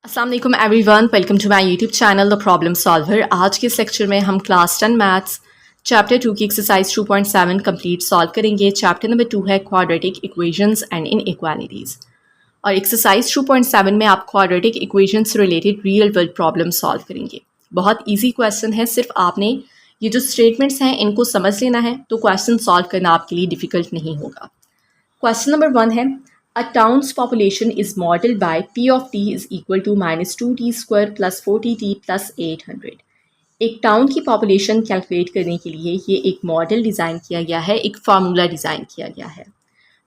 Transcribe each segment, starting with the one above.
अस्सलाम वालेकुम everyone, welcome to my YouTube channel the problem solver. आज के इस लेक्चर में हम क्लास 10 मैथ्स चैप्टर 2 की एक्सरसाइज 2.7 कंप्लीट सॉल्व करेंगे। चैप्टर नंबर 2 है क्वाड्रेटिक इक्वेशंस एंड इनइक्वालिटीज़ और एक्सरसाइज 2.7 में आप क्वाड्रेटिक इक्वेशंस से related real world problem solve करेंगे। बहुत ईजी क्वेश्चन है, सिर्फ आपने ये जो स्टेटमेंट्स हैं इनको समझ लेना है तो क्वेश्चन सॉल्व करना आपके लिए डिफ़िकल्ट नहीं होगा। क्वेश्चन नंबर 1 है, a town's population is modeled by P of t is equal to minus 2t square plus 40t plus 800। एक टाउन की पॉपुलेशन कैलकुलेट करने के लिए ये एक मॉडल डिज़ाइन किया गया है, एक फार्मूला डिज़ाइन किया गया है।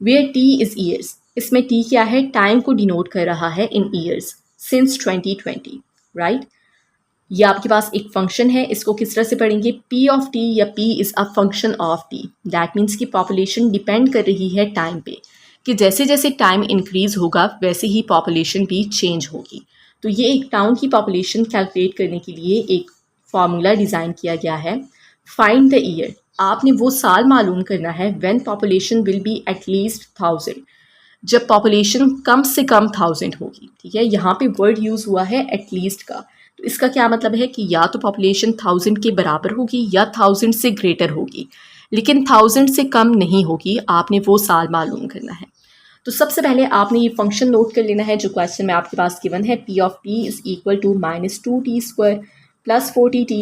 वेयर t इज़ ईयर्स, इसमें t क्या है, टाइम को डिनोट कर रहा है इन ईयर्स सिंस 2020, राइट। ये आपके पास एक फंक्शन है, इसको किस तरह से पढ़ेंगे, p ऑफ t या p is a function of t। That means कि पॉपुलेशन डिपेंड कर रही है टाइम पे, कि जैसे जैसे टाइम इंक्रीज़ होगा वैसे ही पॉपुलेशन भी चेंज होगी। तो ये एक टाउन की पॉपुलेशन कैलकुलेट करने के लिए एक फार्मूला डिज़ाइन किया गया है। फाइंड द ईयर, आपने वो साल मालूम करना है when population will be at least 1000, जब पॉपुलेशन कम से कम 1000 होगी। ठीक है, यहाँ पे वर्ड यूज़ हुआ है एटलीस्ट का, तो इसका क्या मतलब है कि या तो पॉपुलेशन 1000 के बराबर होगी या 1000 से ग्रेटर होगी, लेकिन 1000 से कम नहीं होगी। आपने वो साल मालूम करना है। तो सबसे पहले आपने ये फंक्शन नोट कर लेना है जो क्वेश्चन में आपके पास गिवन है, p of t is equal to minus 2t square plus 40t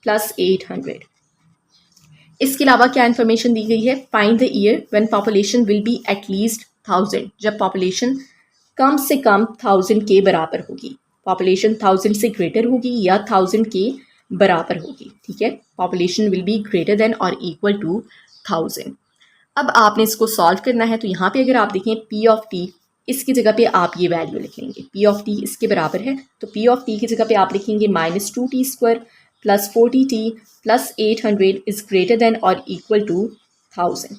plus 800। इसके अलावा क्या इन्फॉर्मेशन दी गई है, find the year when population will be at least 1000, जब पॉपुलेशन कम से कम 1000 के बराबर होगी। पॉपुलेशन 1000 से ग्रेटर होगी या 1000 के बराबर होगी। ठीक है, population will be greater than और इक्वल टू 1000। अब आपने इसको सॉल्व करना है, तो यहाँ पे अगर आप देखें p ऑफ t, इसकी जगह पे आप ये वैल्यू लिखेंगे, p ऑफ t इसके बराबर है, तो p ऑफ t की जगह पे आप लिखेंगे minus 2t square plus 40t plus 800 is greater then और इक्वल टू 1000।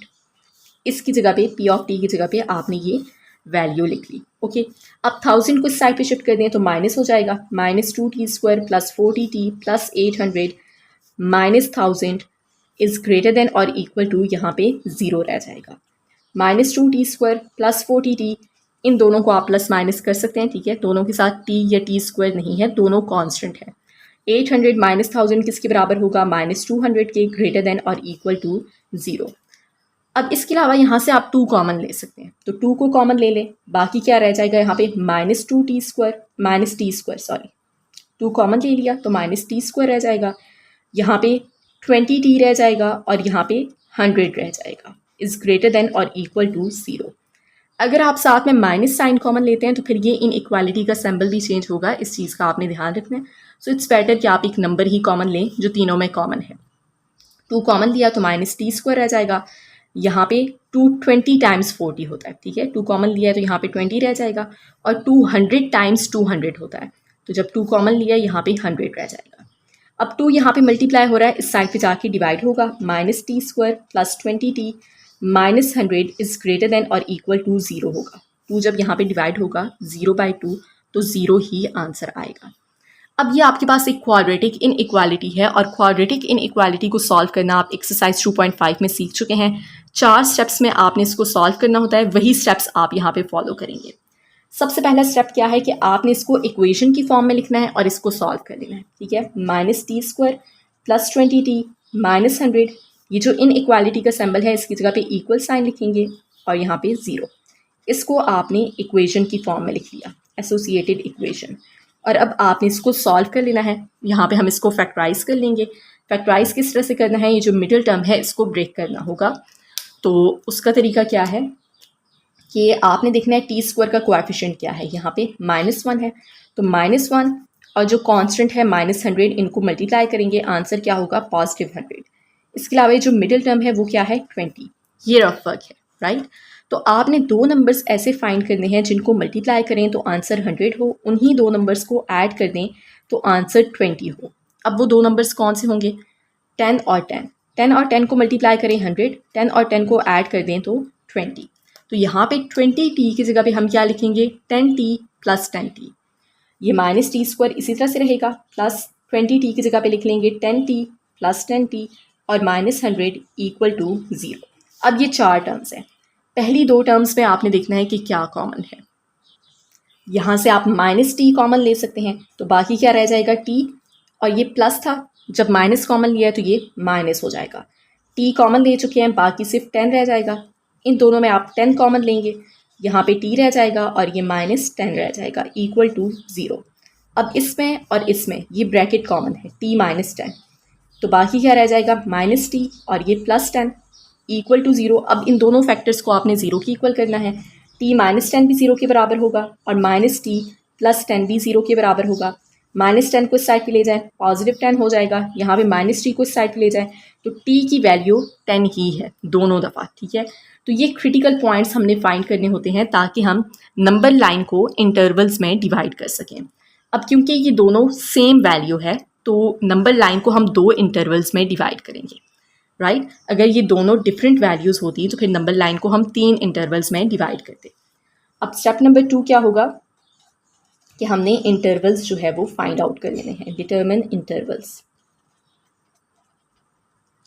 इसकी जगह पे p ऑफ t की जगह पे आपने ये वैल्यू लिख ली। ओके, अब 1000 को इस साइड पे शिफ्ट कर दें तो माइनस हो जाएगा, minus 2t square plus 40t plus 800 minus 1000 is greater then और इक्वल टू, यहाँ पे 0 रह जाएगा। Minus 2t square plus 40t, इन दोनों को आप प्लस माइनस कर सकते हैं। ठीक है, दोनों के साथ t या t स्क्वायर नहीं है, दोनों कांस्टेंट है। 800 माइनस 1000 किसके बराबर होगा, माइनस 200 के, ग्रेटर देन और इक्वल टू 0। अब इसके अलावा यहाँ से आप 2 कॉमन ले सकते हैं, तो 2 को कॉमन ले लें, बाकी क्या रह जाएगा यहाँ पे, minus 2t square minus t square, sorry 2 common ले लिया तो माइनस t स्क्वायर रह जाएगा, यहाँ पे 20t रह जाएगा और यहाँ पे 100 रह जाएगा, इज़ ग्रेटर देन और इक्वल टू 0। अगर आप साथ में माइनस साइन कॉमन लेते हैं तो फिर ये इनइक्वालिटी का सिंबल भी चेंज होगा, इस चीज़ का आपने ध्यान रखना है। सो इट्स बेटर कि आप एक नंबर ही कॉमन लें जो तीनों में कॉमन है। 2 कॉमन लिया तो माइनस t स्क्वायर रह जाएगा, यहाँ पे 220 टाइम्स 40 होता है। ठीक है, 2 कॉमन लिया है तो यहाँ पे 20 रह जाएगा, और 200 टाइम्स 200 होता है, तो जब 2 कॉमन लिया यहाँ पे 100 रह जाएगा। अब 2 यहाँ पे मल्टीप्लाई हो रहा है, इस साइड पे जाके डिवाइड होगा, minus t square plus 20t minus 100 is greater then और इक्वल टू 0 होगा। 2 जब यहाँ पे डिवाइड होगा 0/2 तो 0 ही आंसर आएगा। अब ये आपके पास एक क्वाड्रेटिक इनइक्वालिटी है, और क्वाड्रेटिक इनइक्वालिटी को सॉल्व करना आप एक्सरसाइज 2.5 में सीख चुके हैं। 4 स्टेप्स में आपने इसको सॉल्व करना होता है, वही स्टेप्स आप यहाँ पे फॉलो करेंगे। सबसे पहला स्टेप क्या है कि आपने इसको इक्वेशन की फॉर्म में लिखना है और इसको सॉल्व कर लेना है। ठीक है, minus t square plus 20t minus 100, ये जो इनइक्वालिटी का सिंबल है इसकी जगह पे इक्वल साइन लिखेंगे और यहाँ पे 0। इसको आपने इक्वेशन की फॉर्म में लिख लिया, एसोसिएटेड इक्वेशन, और अब आपने इसको सॉल्व कर लेना है। यहाँ पे हम इसको फैक्टराइज कर लेंगे। फैक्टराइज किस तरह से करना है, ये जो मिडिल टर्म है इसको ब्रेक करना होगा। तो उसका तरीका क्या है कि आपने देखना है t स्क्वायर का कोएफिशिएंट क्या है, यहाँ पे -1 है, तो -1 और जो कांस्टेंट है -100, इनको मल्टीप्लाई करेंगे, आंसर क्या होगा, पॉजिटिव 100। इसके अलावा जो मिडिल टर्म है वो क्या है, 20। ये रफ वर्क है, राइट। तो आपने 2 नंबर्स ऐसे फाइंड करने हैं जिनको मल्टीप्लाई करें तो आंसर 100 हो, उन्हीं 2 नंबर्स को ऐड कर दें तो आंसर 20 हो। अब वो 2 नंबर्स कौन से होंगे, 10 और 10। 10 और 10 को मल्टीप्लाई करें 100, 10 और 10 को ऐड कर दें तो 20। तो यहाँ पे 20t की जगह पे हम क्या लिखेंगे, 10t प्लस 10t। ये माइनस t स्क्वायर इसी तरह से रहेगा, प्लस 20t की जगह पे लिख लेंगे 10t प्लस 10t और माइनस 100 इक्वल टू 0। अब ये 4 टर्म्स हैं, पहली 2 टर्म्स में आपने देखना है कि क्या कॉमन है। यहाँ से आप माइनस टी कॉमन ले सकते हैं, तो बाकी क्या रह जाएगा टी, और ये प्लस था, जब माइनस कॉमन लिया है तो ये माइनस हो जाएगा। टी कॉमन ले चुके हैं, बाकी सिर्फ 10 रह जाएगा। इन दोनों में आप 10 कॉमन लेंगे, यहाँ पे टी रह जाएगा और ये -10 रह जाएगा इक्वल टू 0। अब इसमें और इसमें ये ब्रैकेट कॉमन है, t -10, तो बाकी क्या रह जाएगा -t और ये +10 इक्वल टू 0। अब इन दोनों फैक्टर्स को आपने 0 की इक्वल करना है। t -10 भी 0 के बराबर होगा और -t +10 भी 0 के बराबर होगा। -10 को इस साइड पे ले जाएं, +10 हो जाएगा। यहाँ पे -t को इस साइड पे ले जाएं, तो t की वैल्यू 10 ही है दोनों दफ़ा, ठीक है। तो ये क्रिटिकल पॉइंट्स हमने फाइंड करने होते हैं ताकि हम नंबर लाइन को इंटरवल्स में डिवाइड कर सकें। अब क्योंकि ये दोनों सेम वैल्यू है तो नंबर लाइन को हम 2 इंटरवल्स में डिवाइड करेंगे, राइट। अगर ये दोनों डिफरेंट वैल्यूज़ होती तो फिर नंबर लाइन को हम 3 इंटरवल्स में डिवाइड करते। अब स्टेप नंबर 2 क्या होगा कि हमने इंटरवल्स जो है वो फाइंड आउट कर लेने हैं, डिटरमिन इंटरवल्स।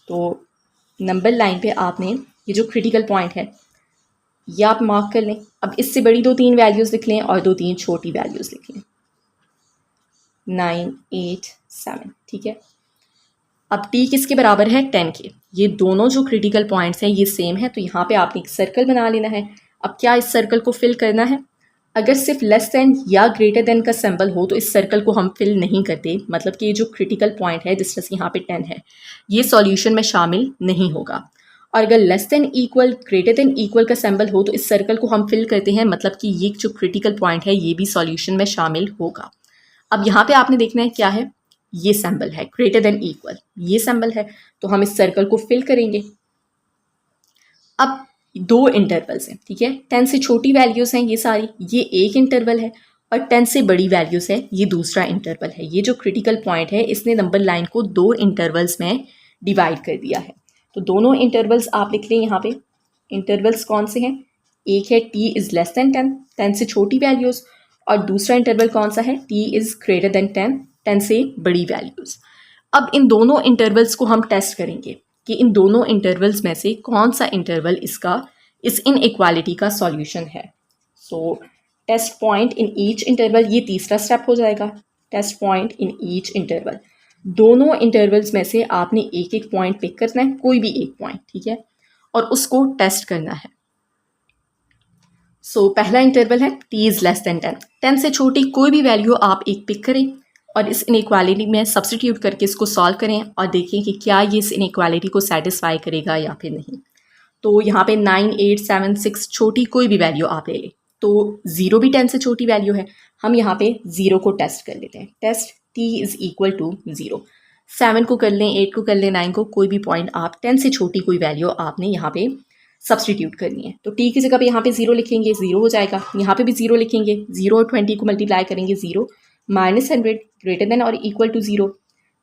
तो नंबर लाइन पे आपने ये जो क्रिटिकल पॉइंट है ये आप मार्क कर लें। अब इससे बड़ी 2-3 वैल्यूज़ लिख लें और 2-3 छोटी वैल्यूज़ लिख लें, 9, 8, 7, ठीक है। अब t किसके बराबर है, 10 के। ये दोनों जो क्रिटिकल पॉइंट्स हैं ये सेम है, तो यहाँ पे आपने एक सर्कल बना लेना है। अब क्या इस सर्कल को फिल करना है, अगर सिर्फ लेस देन या ग्रेटर देन का सिंबल हो तो इस सर्कल को हम फिल नहीं करते, मतलब कि ये जो क्रिटिकल पॉइंट है जिस तरह से यहाँ पे 10 है ये सॉल्यूशन में शामिल नहीं होगा। और अगर less than equal greater than equal का सिंबल हो तो इस सर्कल को हम फिल करते हैं, मतलब कि ये जो क्रिटिकल पॉइंट है ये भी सॉल्यूशन में शामिल होगा। अब यहाँ पे आपने देखना है क्या है, ये सिंबल है ग्रेटर देन इक्वल, ये सिंबल है, तो हम इस सर्कल को फिल करेंगे। अब 2 इंटरवल्स हैं, ठीक है। 10 से छोटी वैल्यूज़ हैं ये सारी, ये एक इंटरवल है, और 10 से बड़ी वैल्यूज़ है ये दूसरा इंटरवल है। ये जो क्रिटिकल पॉइंट है इसने नंबर लाइन को 2 इंटरवल्स में डिवाइड कर दिया है। तो दोनों इंटरवल्स आप लिख लें यहाँ पे। इंटरवल्स कौन से हैं, एक है t इज़ लेस दैन 10, 10 से छोटी वैल्यूज़, और दूसरा इंटरवल कौन सा है, t इज़ ग्रेटर दैन 10, 10 से बड़ी वैल्यूज़। अब इन दोनों इंटरवल्स को हम टेस्ट करेंगे कि इन दोनों इंटरवल्स में से कौन सा इंटरवल इस इनइक्वालिटी का सॉल्यूशन है। So test point in each interval, ये तीसरा स्टेप हो जाएगा। Test point in each interval, दोनों इंटरवल्स में से आपने एक एक पॉइंट पिक करना है, कोई भी एक पॉइंट, ठीक है, और उसको टेस्ट करना है। सो पहला इंटरवल है t इज़ लेस दैन 10, 10 से छोटी कोई भी वैल्यू आप एक पिक करें और इस इनइक्वालिटी में सब्स्टिट्यूट करके इसको सॉल्व करें और देखें कि क्या ये इस इनइक्वालिटी को सेटिस्फाई करेगा या फिर नहीं। तो यहाँ पे 9, 8, 7, 6 छोटी कोई भी वैल्यू आप ले लें, तो 0 भी 10 से छोटी वैल्यू है, हम यहाँ पे 0 को टेस्ट कर लेते हैं। Test t is equal to 0, 7 को कर लें, 8 को कर लें, 9 को, कोई भी पॉइंट आप 10 से छोटी कोई वैल्यू आपने यहाँ पे सब्स्टिट्यूट करनी है। तो t की जगह पे यहाँ पे 0 लिखेंगे, 0 हो जाएगा। यहाँ पे भी 0 लिखेंगे, 0 और 20 को मल्टीप्लाई करेंगे, 0, -100 ग्रेटर देन और इक्वल टू 0,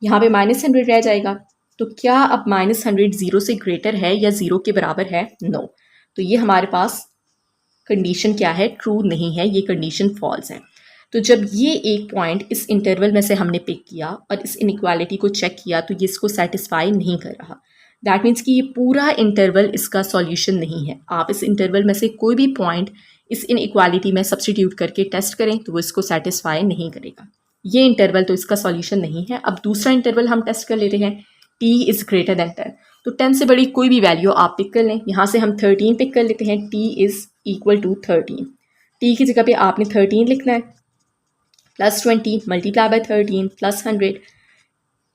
यहाँ पे -100 रह जाएगा। तो क्या अब -100 0 से ग्रेटर है या 0 के बराबर है, नो। तो ये हमारे पास कंडीशन क्या है, ट्रू नहीं है, ये कंडीशन फॉल्स है। तो जब ये एक पॉइंट इस इंटरवल में से हमने पिक किया और इस इनइक्वालिटी को चेक किया तो ये इसको सेटिस्फाई नहीं कर रहा, दैट मीन्स कि ये पूरा इंटरवल इसका सॉल्यूशन नहीं है। आप इस इंटरवल में से कोई भी पॉइंट इस इनइक्वालिटी में सब्स्टिट्यूट करके टेस्ट करें तो वो इसको सेटिस्फाई नहीं करेगा। ये इंटरवल तो इसका सॉल्यूशन नहीं है। अब दूसरा इंटरवल हम टेस्ट कर लेते हैं, t इज़ ग्रेटर दैन 10, तो 10 से बड़ी कोई भी वैल्यू आप पिक कर लें। यहाँ से हम 13 पिक कर लेते हैं, t is equal to 13, t की जगह पे आपने 13 लिखना है, +20 multiply by 13 +100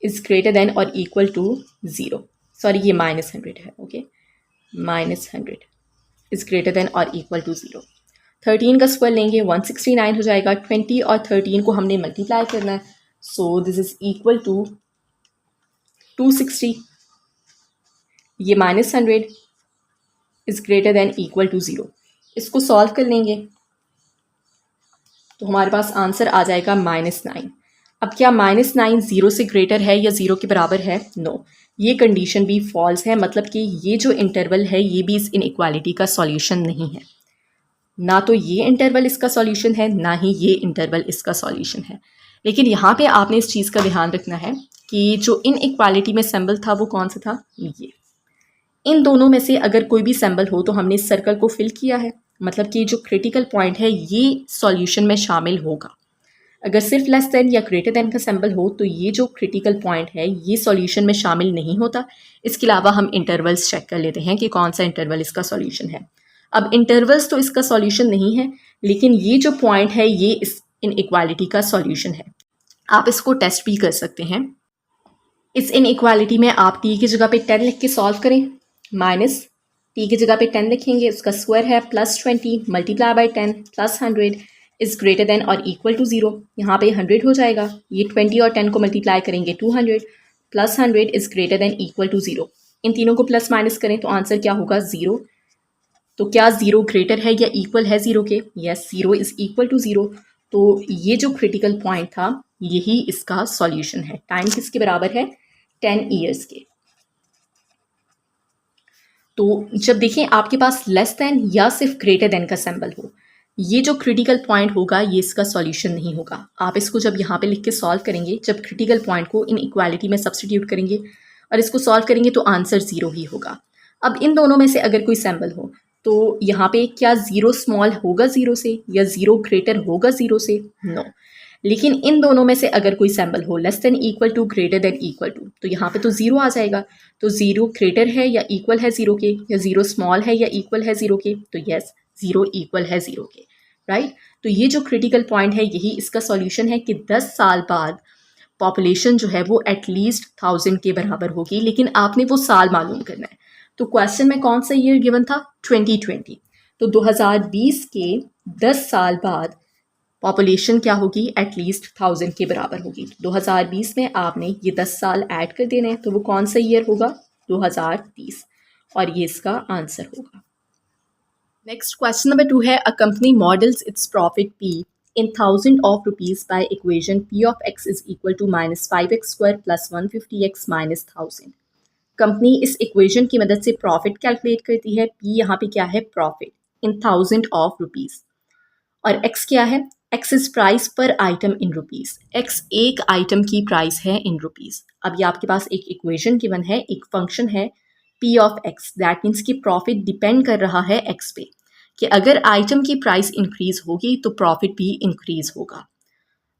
is greater then और इक्वल टू 0, सॉरी ये -100 है, ओके, -100 इज़ ग्रेटर देन और इक्वल टू 0। 13 का स्क्वायर लेंगे 169 हो जाएगा, 20 और 13 को हमने मल्टीप्लाई करना है, so this is equal to 260, ये -100 is greater than equal to 0। इसको सॉल्व कर लेंगे तो हमारे पास आंसर आ जाएगा -9। अब क्या -9 0 से ग्रेटर है या 0 के बराबर है, नो, ये कंडीशन भी फॉल्स है, मतलब कि ये जो इंटरवल है ये भी इस इनइक्वालिटी का सॉल्यूशन नहीं है। ना तो ये इंटरवल इसका सॉल्यूशन है, ना ही ये इंटरवल इसका सॉल्यूशन है। लेकिन यहाँ पे आपने इस चीज़ का ध्यान रखना है कि जो इनइक्वालिटी में सिंबल था वो कौन सा था, ये। इन दोनों में से अगर कोई भी सिंबल हो तो हमने इस सर्कल को फिल किया है, मतलब कि जो क्रिटिकल पॉइंट है ये सॉल्यूशन में शामिल होगा। अगर सिर्फ लेस देन या ग्रेटर देन का सिंबल हो तो ये जो क्रिटिकल पॉइंट है ये सॉल्यूशन में शामिल नहीं होता। इसके अलावा हम इंटरवल्स चेक कर लेते हैं कि कौन सा इंटरवल इसका सॉल्यूशन है। अब इंटरवल्स तो इसका सॉल्यूशन नहीं है, लेकिन ये जो पॉइंट है ये इस इनइक्वालिटी का सॉल्यूशन है। आप इसको टेस्ट भी कर सकते हैं। इस इनइक्वालिटी में आप t की जगह पे 10 लिख के सॉल्व करें। माइनस t की जगह पे 10 लिखेंगे, उसका स्क्वायर है +20 multiply by 10 +100 is greater then और इक्वल टू 0। यहाँ पे 100 हो जाएगा, ये 20 और 10 को मल्टीप्लाई करेंगे 200 +100 is greater than equal to 0। इन तीनों को प्लस माइनस करें तो आंसर क्या होगा 0। तो क्या 0 ग्रेटर है या इक्वल है 0 के? Yes, 0 is equal to 0। तो ये जो क्रिटिकल पॉइंट था यही इसका सॉल्यूशन है। टाइम किसके बराबर है? 10 ईयर्स के। तो जब देखें आपके पास लेस देन या सिर्फ ग्रेटर देन का सिंबल हो, ये जो क्रिटिकल पॉइंट होगा ये इसका सॉल्यूशन नहीं होगा। आप इसको जब यहाँ पे लिख के सॉल्व करेंगे, जब क्रिटिकल पॉइंट को इन इक्वालिटी में सब्सटीट्यूट करेंगे और इसको सॉल्व करेंगे तो आंसर 0 ही होगा। अब इन दोनों में से अगर कोई सिंबल हो तो यहाँ पे क्या 0 स्मॉल होगा 0 से या 0 ग्रेटर होगा 0 से? नो। लेकिन इन दोनों में से अगर कोई सिंबल हो less than equal to greater than equal to, तो यहाँ पे तो 0 आ जाएगा। तो 0 ग्रेटर है या इक्वल है 0 के, या 0 स्मॉल है या इक्वल है 0 के? तो यस, 0 इक्वल है 0 के, राइट। तो ये जो क्रिटिकल पॉइंट है यही इसका सॉल्यूशन है कि 10 साल बाद पॉपुलेशन जो है वो एटलीस्ट 1000 के बराबर होगी, लेकिन आपने वो साल मालूम करना है। तो क्वेश्चन में कौन सा ईयर गिवन था? 2020। तो 2020 के 10 साल बाद पॉपुलेशन क्या होगी? एटलीस्ट 1000 के बराबर होगी। 2020 में आपने ये 10 साल ऐड कर देने हैं, तो वो कौन सा ईयर होगा? 2030, और ये इसका आंसर होगा। नेक्स्ट क्वेश्चन नंबर 2 है, a company models its profit P in 1000 of rupees by equation P of x is equal to -5x square plus 150x minus 1000। Company इस इक्वेशन की मदद से प्रॉफिट कैलकुलेट करती है। P यहाँ पे क्या है? प्रॉफिट इन 1000 ऑफ रुपीज़, और x क्या है? x इज प्राइस पर आइटम इन रुपीज़। x एक आइटम की प्राइस है इन रुपीज़। अब ये आपके पास एक इक्वेशन गिवन है, एक फंक्शन है P of x, that means कि प्रॉफिट डिपेंड कर रहा है x पे, कि अगर आइटम की प्राइस इंक्रीज होगी तो प्रॉफिट भी इंक्रीज होगा।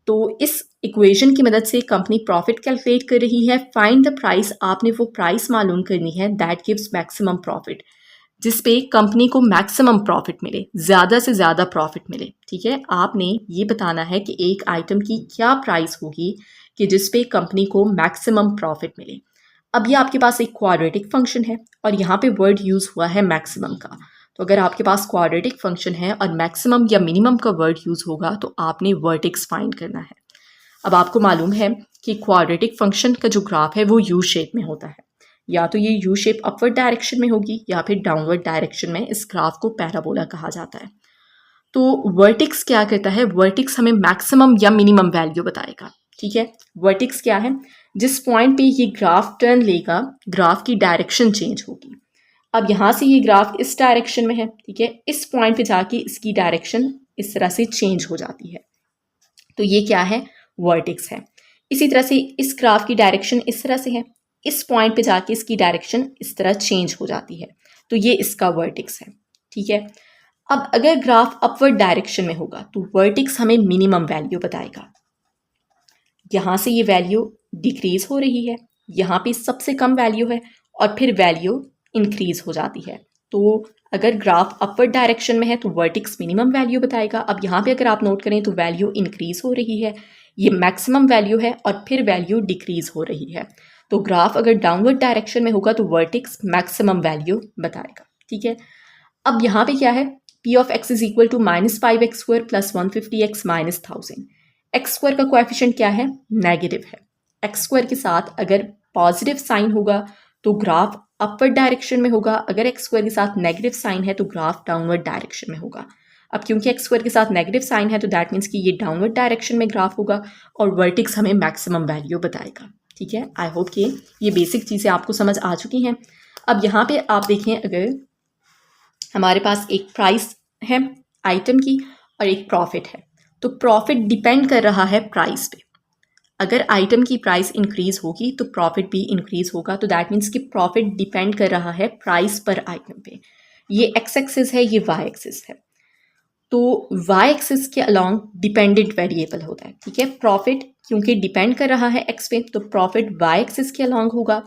तो इस इक्वेशन की मदद से कंपनी प्रॉफिट कैलकुलेट कर रही है। फाइंड द प्राइस, आपने वो प्राइस मालूम करनी है दैट गिव्स मैक्सिमम प्रॉफिट, जिस पे कंपनी को मैक्सिमम प्रॉफिट मिले, ज़्यादा से ज़्यादा प्रॉफिट मिले। ठीक है, आपने ये बताना है कि एक आइटम की क्या प्राइस होगी कि जिस पे कंपनी को मैक्सिमम प्रॉफिट मिले। अब ये आपके पास एक क्वाड्रेटिक फंक्शन है और यहाँ पे वर्ड यूज़ हुआ है मैक्सिमम का। तो अगर आपके पास क्वाड्रेटिक फंक्शन है और मैक्सिमम या मिनिमम का वर्ड यूज़ होगा तो आपने वर्टेक्स फाइंड करना है। अब आपको मालूम है कि क्वाड्रेटिक फंक्शन का जो ग्राफ है वो यू शेप में होता है, या तो ये यू शेप अपवर्ड डायरेक्शन में होगी या फिर डाउनवर्ड डायरेक्शन में। इस ग्राफ को पैराबोला कहा जाता है। तो वर्टेक्स क्या करता है? वर्टेक्स हमें मैक्सिमम या मिनिमम वैल्यू बताएगा। ठीक है, वर्टेक्स क्या है? जिस पॉइंट पे ये ग्राफ टर्न लेगा, ग्राफ की डायरेक्शन चेंज होगी। अब यहाँ से ये ग्राफ इस डायरेक्शन में है, ठीक है, इस पॉइंट पे जाके इसकी डायरेक्शन इस तरह से चेंज हो जाती है, तो ये क्या है? वर्टेक्स है। इसी तरह से इस ग्राफ की डायरेक्शन इस तरह से है, इस पॉइंट पे जाके इसकी डायरेक्शन इस तरह चेंज हो जाती है, तो ये इसका वर्टेक्स है। ठीक है, अब अगर ग्राफ अपवर्ड डायरेक्शन में होगा तो वर्टेक्स हमें मिनिमम वैल्यू बताएगा। यहाँ से ये वैल्यू डिक्रीज हो रही है, यहाँ पे सबसे कम वैल्यू है और फिर वैल्यू इंक्रीज हो जाती है। तो अगर ग्राफ अपवर्ड डायरेक्शन में है तो वर्टेक्स मिनिमम वैल्यू बताएगा। अब यहाँ पे अगर आप नोट करें तो वैल्यू इंक्रीज हो रही है, ये मैक्सिमम वैल्यू है और फिर वैल्यू डिक्रीज हो रही है। तो ग्राफ अगर डाउनवर्ड डायरेक्शन में होगा तो वर्टेक्स मैक्सिमम वैल्यू बताएगा। ठीक है, अब यहाँ पे क्या है? P of x is equal to -5x square plus 150x minus 1000। X square का कोएफिशिएंट क्या है? नेगेटिव है। एक्स स्क्वायर के साथ अगर पॉजिटिव साइन होगा तो ग्राफ अपवर्ड डायरेक्शन में होगा, अगर एक्स स्क्वायर के साथ नेगेटिव साइन है तो ग्राफ डाउनवर्ड डायरेक्शन में होगा। अब क्योंकि एक्स स्क्वायर के साथ नेगेटिव साइन है तो दैट मीन्स कि ये डाउनवर्ड डायरेक्शन में ग्राफ होगा और वर्टेक्स हमें मैक्सिमम वैल्यू बताएगा। ठीक है, आई होप कि ये बेसिक चीज़ें आपको समझ आ चुकी हैं। अब यहाँ पे आप देखें, अगर हमारे पास एक प्राइस है आइटम की और एक प्रॉफिट है, तो प्रॉफिट डिपेंड कर रहा है प्राइस पे। अगर आइटम की प्राइस इंक्रीज होगी तो प्रॉफिट भी इंक्रीज होगा, तो दैट मीन्स कि प्रॉफिट डिपेंड कर रहा है प्राइस पर आइटम पे। ये एक्स एक्सिस है, ये वाई एक्सिस है। तो वाई एक्सिस के अलोंग डिपेंडेंट वेरिएबल होता है, ठीक है। प्रॉफिट क्योंकि डिपेंड कर रहा है एक्स पे, तो प्रॉफिट वाई एक्सिस के अलोंग होगा।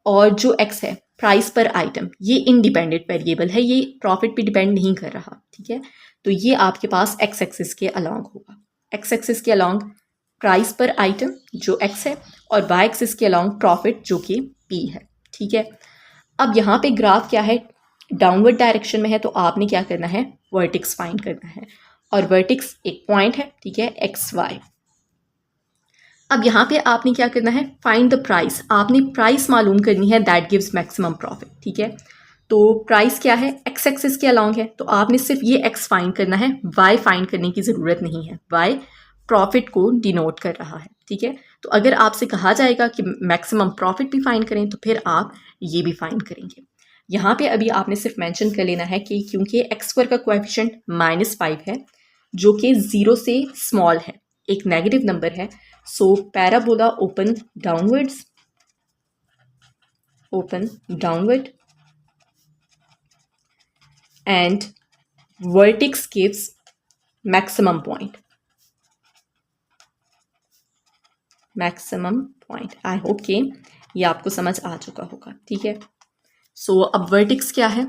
और जो एक्स है, प्राइस पर आइटम, ये इनडिपेंडेंट वेरिएबल है, ये प्रॉफिट पे डिपेंड नहीं कर रहा, ठीक है। तो ये आपके पास एक्स एक्सिस के अलोंग होगा। एक्स एक्सिस के अलोंग प्राइस पर आइटम जो एक्स है, और वाई एक्सिस के अलोंग प्रॉफिट जो कि पी है, ठीक है। अब यहाँ पे ग्राफ क्या है, डाउनवर्ड डायरेक्शन में है, तो आपने क्या करना है, वर्टिक्स फाइंड करना है। और वर्टिक्स एक पॉइंट है, ठीक है, एक्स वाई। अब यहाँ पे आपने क्या करना है, फाइंड द प्राइस। आपने प्राइस मालूम करनी है दैट गिव्स मैक्सिमम प्रॉफिट, ठीक है। तो प्राइस क्या है, एक्स एक्सिस के अलोंग है, तो आपने सिर्फ ये एक्स फाइंड करना है, वाई फाइंड करने की ज़रूरत नहीं है। वाई प्रॉफिट को डिनोट कर रहा है, ठीक है। तो अगर आपसे कहा जाएगा कि मैक्सिमम प्रॉफिट भी फाइंड करें, तो फिर आप ये भी फाइंड करेंगे। यहाँ पे अभी आपने सिर्फ मेंशन कर लेना है कि क्योंकि एक्स स्क्वायर का कोएफिशिएंट -5 है, जो कि 0 से स्मॉल है, एक नेगेटिव नंबर है, so parabola open downward and vertex gives maximum point. I hope कि ये आपको समझ आ चुका होगा, ठीक है। सो अब वर्टेक्स क्या है,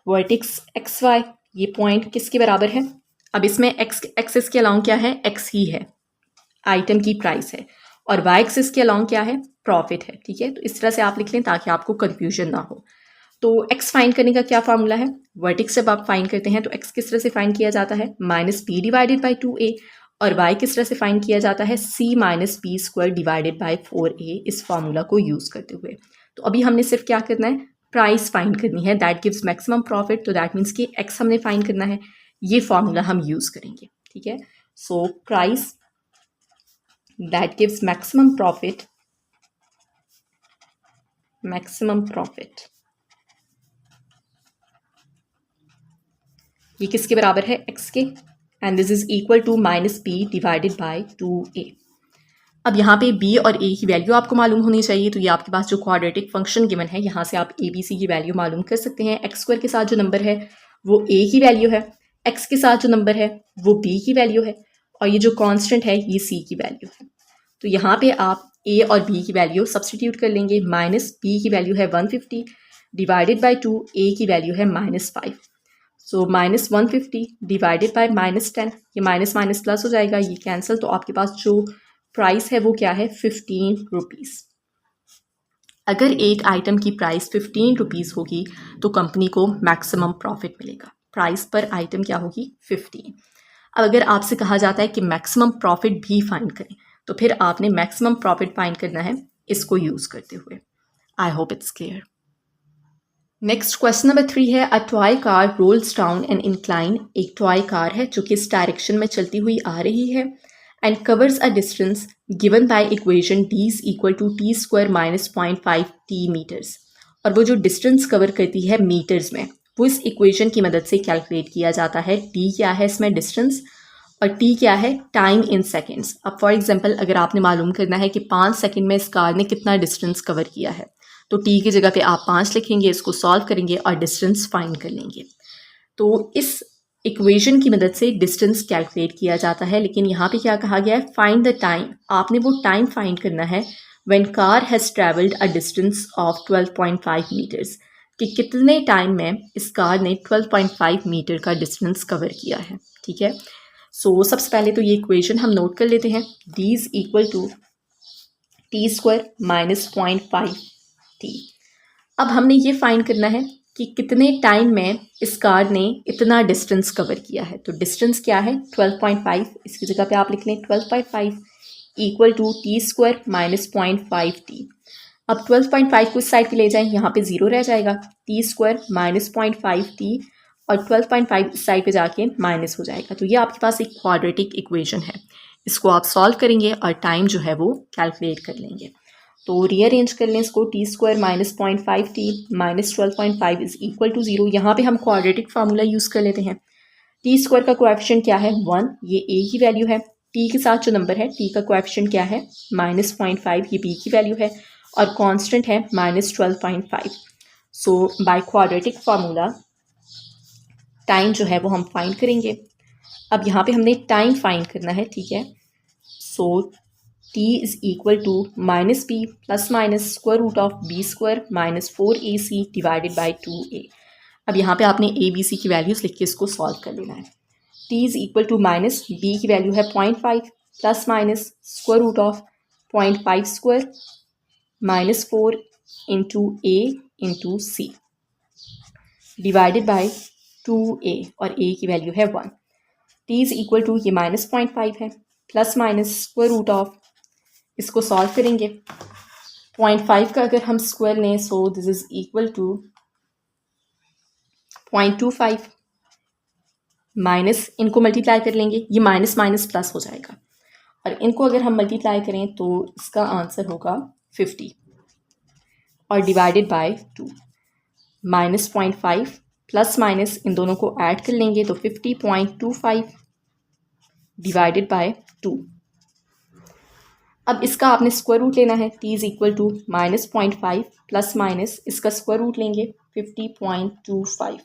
वर्टेक्स एक्स वाई, ये पॉइंट किसके बराबर है। अब इसमें एक्स एक्सिस के अलोंग क्या है, एक्स ही है, आइटम की प्राइस है, और वाई एक्सिस के अलोंग क्या है, प्रॉफिट है, ठीक है। तो इस तरह से आप लिख लें ताकि आपको कंफ्यूजन ना हो। तो एक्स फाइंड करने का क्या फार्मूला है, वर्टेक्स जब आप फाइंड करते हैं तो एक्स किस तरह से फाइंड किया जाता है, -p डिवाइडेड बाई 2a, और वाई किस तरह से फाइंड किया जाता है, c - p square divided by 4a, इस फार्मूला को यूज़ करते हुए। तो अभी हमने सिर्फ क्या करना है, प्राइस फाइंड करनी है, दैट गिव्स मैक्सिमम प्रॉफिट। तो दैट मीन्स कि एक्स हमने फाइंड करना है, ये फार्मूला हम यूज़ करेंगे, ठीक है। So price that gives maximum profit, ये किसके बराबर है, एक्स के, and this is equal to -p divided by 2a। अब यहाँ पे b और a की वैल्यू आपको मालूम होनी चाहिए, तो ये आपके पास जो क्वाड्रेटिक फंक्शन गिवन है, यहाँ से आप a b c की वैल्यू मालूम कर सकते हैं। एक्स स्क्वायर के साथ जो नंबर है वो a की वैल्यू है, x के साथ जो नंबर है वो b की वैल्यू है, और ये जो कांस्टेंट है ये c की वैल्यू है। तो यहाँ पे आप a और b की वैल्यू सब्सटीट्यूट कर लेंगे। -p की वैल्यू है 150 डिवाइडेड बाई 2, a की वैल्यू है -5, सो -150 डिवाइडेड बाय -10, ये माइनस माइनस प्लस हो जाएगा, ये कैंसिल। तो आपके पास जो प्राइस है वो क्या है, 15 रुपीज़। अगर एक आइटम की प्राइस 15 रुपीज़ होगी तो कंपनी को मैक्सिमम प्रॉफिट मिलेगा। प्राइस पर आइटम क्या होगी, 15। अब अगर आपसे कहा जाता है कि मैक्सिमम प्रॉफिट भी फाइंड करें, तो फिर आपने मैक्सिमम प्रॉफिट फाइंड करना है इसको यूज़ करते हुए। I hope it's clear. Next question number 3 है, a toy car rolls down an incline. एक टॉय कार है जो कि इस डायरेक्शन में चलती हुई आ रही है, and covers a distance given by equation d is equal to t square minus 0.5 t meters. और वो जो डिस्टेंस कवर करती है मीटर्स में, वो इस इक्वेशन की मदद से कैलकुलेट किया जाता है। d क्या है इसमें, डिस्टेंस, और t क्या है, टाइम इन सेकेंड्स। अब फॉर एग्जाम्पल अगर आपने मालूम करना है कि 5 सेकेंड में इस कार ने कितना डिस्टेंस कवर किया है, तो t की जगह पे आप 5 लिखेंगे, इसको सॉल्व करेंगे और डिस्टेंस फाइंड कर लेंगे। तो इस इक्वेशन की मदद से डिस्टेंस कैलकुलेट किया जाता है। लेकिन यहाँ पे क्या कहा गया है, फाइंड द टाइम। आपने वो टाइम फाइंड करना है when car has travelled a distance of 12.5 meters, कि कितने टाइम में इस कार ने 12.5 मीटर का डिस्टेंस कवर किया है, ठीक है। सो सबसे पहले तो ये इक्वेशन हम नोट कर लेते हैं, d is equal to t square minus 0.5 t। अब हमने ये फाइंड करना है कि कितने टाइम में इस कार ने इतना डिस्टेंस कवर किया है। तो डिस्टेंस क्या है, 12.5, इसकी जगह पे आप लिख लें 12.5 equal to t square minus 0.5 t। अब 12.5 को इस साइड पे ले जाएं, यहाँ पे 0 रह जाएगा, t स्क्वायर माइनस 0.5 t, और 12.5 इस साइड पे जाके माइनस हो जाएगा। तो ये आपके पास एक क्वाड्रेटिक इक्वेशन है, इसको आप सॉल्व करेंगे और टाइम जो है वो कैलकुलेट कर लेंगे। तो रीअरेंज कर लें इसको, t square minus 0.5 t minus 12.5 is equal to 0। यहाँ पे हम क्वाड्रेटिक फार्मूला यूज़ कर लेते हैं। t स्क्वायर का कोएफिशिएंट क्या है, 1, ये a की वैल्यू है। t के साथ जो नंबर है, t का कोएफिशिएंट क्या है, माइनस 0.5, ये b की वैल्यू है, और कांस्टेंट है minus 12.5। So by quadratic formula time जो है वो हम फाइंड करेंगे। अब यहाँ पे हमने टाइम फाइंड करना है, ठीक है। So t is equal to minus b plus minus square root of b square minus 4ac divided by 2a। अब यहाँ पे आपने a b c की वैल्यूज़ लिख के इसको सॉल्व कर लेना है। t is equal to minus b की वैल्यू है 0.5 plus minus square root of 0.5 square minus 4 into a into c divided by 2a और a की वैल्यू है 1। t इज इक्वल टू ये माइनस 0.5 है plus minus square root of, इसको solve करेंगे 0.5 का अगर हम स्क्वायर लें so this is equal to 0.25 minus इनको मल्टीप्लाई कर लेंगे, ये माइनस माइनस प्लस हो जाएगा और इनको अगर हम मल्टीप्लाई करें तो इसका आंसर होगा 50 और divided by 2 minus 0.5 plus minus इन दोनों को ऐड कर लेंगे तो 50.25 डिवाइडेड बाय 2। अब इसका आपने स्क्वायर रूट लेना है। t is equal to minus 0.5 plus minus इसका स्क्वायर रूट लेंगे 50.25।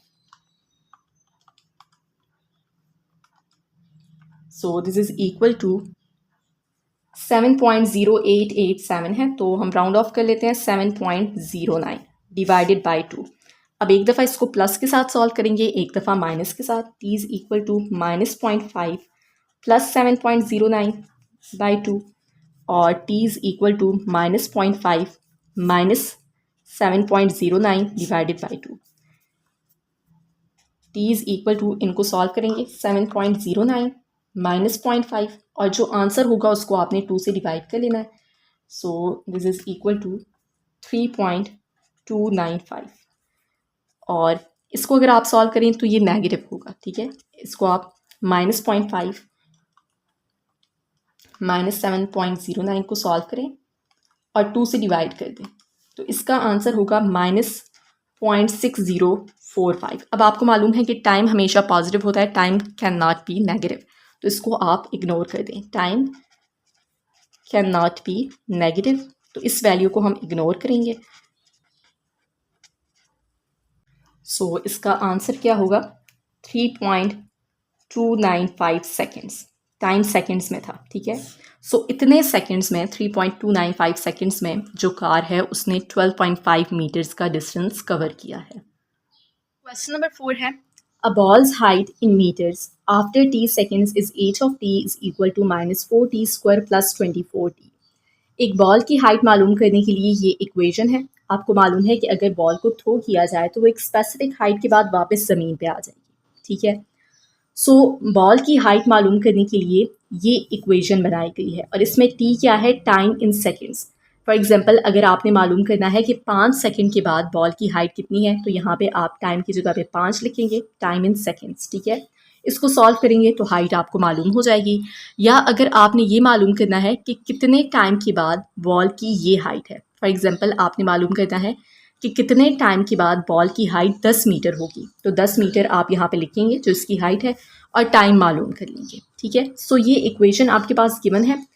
So this is equal to 7.0887 है, तो हम राउंड ऑफ कर लेते हैं 7.09 डिवाइडेड बाय 2। अब एक दफ़ा इसको प्लस के साथ सॉल्व करेंगे, एक दफ़ा माइनस के साथ। t is equal to minus 0.5 plus 7.09 by 2 और t is equal to minus 0.5 minus 7.09 divided by 2। t is equal to इनको सॉल्व करेंगे 7.09 माइनस 0.5 और जो आंसर होगा उसको आपने 2 से डिवाइड कर लेना है। So this is equal to 3.295 और इसको अगर आप सॉल्व करें तो ये नेगेटिव होगा, ठीक है। इसको आप माइनस 0.5 माइनस 7.09 को सॉल्व करें और 2 से डिवाइड कर दें तो इसका आंसर होगा माइनस 0.6045। अब आपको मालूम है कि टाइम हमेशा पॉजिटिव होता है, time can not be negative, तो इसको आप इग्नोर कर दें। Time can not be negative, तो इस वैल्यू को हम इग्नोर करेंगे। सो इसका आंसर क्या होगा 3.295 सेकेंड्स। टाइम सेकेंड्स में था, ठीक है। सो इतने सेकेंड्स में 3.295 सेकेंड्स में जो कार है उसने 12.5 मीटर्स का डिस्टेंस कवर किया है। क्वेश्चन नंबर 4 है A ball's height in meters after t seconds is h of t is equal to minus 4t square plus 24t। एक बॉल की हाइट मालूम करने के लिए ये इक्वेशन है। आपको मालूम है कि अगर बॉल को थ्रो किया जाए तो वो एक स्पेसिफिक हाइट के बाद वापस ज़मीन पे आ जाएगी, ठीक है। सो बॉल की हाइट मालूम करने के लिए ये इक्वेशन बनाई गई है और इसमें t क्या है, time in seconds. For example अगर आपने मालूम करना है कि 5 सेकंड के बाद बॉल की हाइट कितनी है तो यहाँ पे आप टाइम की जगह पे 5 लिखेंगे, टाइम इन सेकेंड्स, ठीक है। इसको सॉल्व करेंगे तो हाइट आपको मालूम हो जाएगी। या अगर आपने ये मालूम करना है कि कितने टाइम के बाद बॉल की ये हाइट है, फॉर एग्जांपल आपने मालूम करना है कि कितने टाइम के बाद बॉल की हाइट 10 मीटर होगी, तो 10 मीटर आप यहाँ पे लिखेंगे जो इसकी हाइट है और टाइम मालूम कर लेंगे, ठीक है। सो ये इक्वेशन आपके पास गिवन है।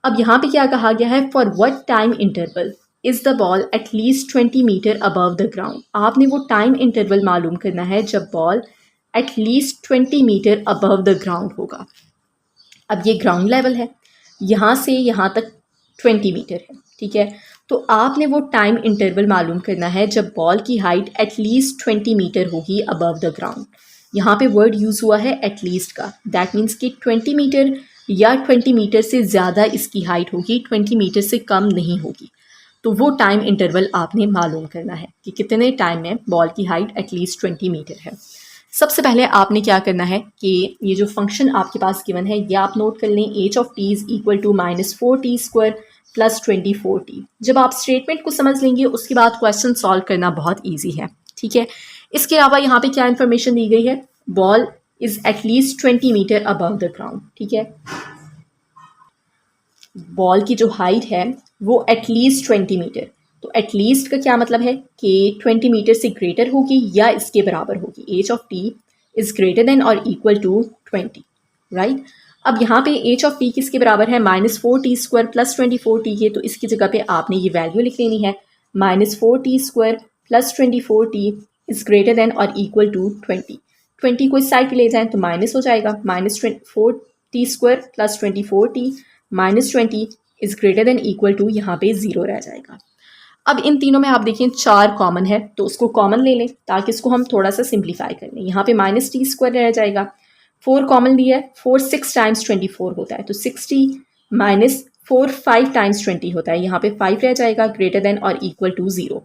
अब यहाँ पे क्या कहा गया है, for what time interval is the ball at least 20 metre above the ground. आपने वो टाइम इंटरवल मालूम करना है जब ball at least 20 metre above the ground होगा। अब ये ग्राउंड लेवल है, यहाँ से यहाँ तक 20 मीटर है, ठीक है। तो आपने वो टाइम इंटरवल मालूम करना है जब बॉल की हाइट एटलीस्ट 20 मीटर होगी अबव द ग्राउंड। यहाँ पे वर्ड यूज़ हुआ है एटलीस्ट का, दैट मीन्स कि 20 मीटर या 20 मीटर से ज़्यादा इसकी हाइट होगी, 20 मीटर से कम नहीं होगी। तो वो टाइम इंटरवल आपने मालूम करना है कि कितने टाइम में बॉल की हाइट एटलीस्ट 20 मीटर है। सबसे पहले आपने क्या करना है कि ये जो फंक्शन आपके पास गिवन है ये आप नोट कर लें, H of T is equal to minus 4t square plus 24t। जब आप स्टेटमेंट को समझ लेंगे उसके बाद क्वेश्चन सॉल्व करना बहुत ईजी है, ठीक है। इसके अलावा यहाँ पे क्या इन्फॉर्मेशन दी गई है, ball is at least 20 metre above the ground, ठीक है। बॉल की जो हाइट है वो एटलीस्ट 20 मीटर, तो एटलीस्ट का क्या मतलब है कि 20 मीटर से ग्रेटर होगी या इसके बराबर होगी। H of T is greater then और इक्वल टू 20, राइट। अब यहाँ पे एच ऑफ टी किसके बराबर है, minus 4t square plus 24t के, तो इसकी जगह पे आपने ये वैल्यू लिख लेनी है, minus 4t square plus 24t is greater then और इक्वल टू 20। 20 को इस साइड पे ले जाएं तो माइनस हो जाएगा, -4t² plus 24t minus 20 is greater than equal to, यहाँ पे 0 रह जाएगा। अब इन तीनों में आप देखिए 4 कॉमन है, तो उसको कॉमन ले लें ताकि इसको हम थोड़ा सा सिंप्लीफाई कर लें। यहाँ पे -t² रह जाएगा, 4 कॉमन लिया है, 4 6 टाइम्स 24 होता है, तो 60 माइनस 4 5 टाइम्स 20 होता है, यहाँ पे 5 रह जाएगा, ग्रेटर देन और इक्वल टू 0।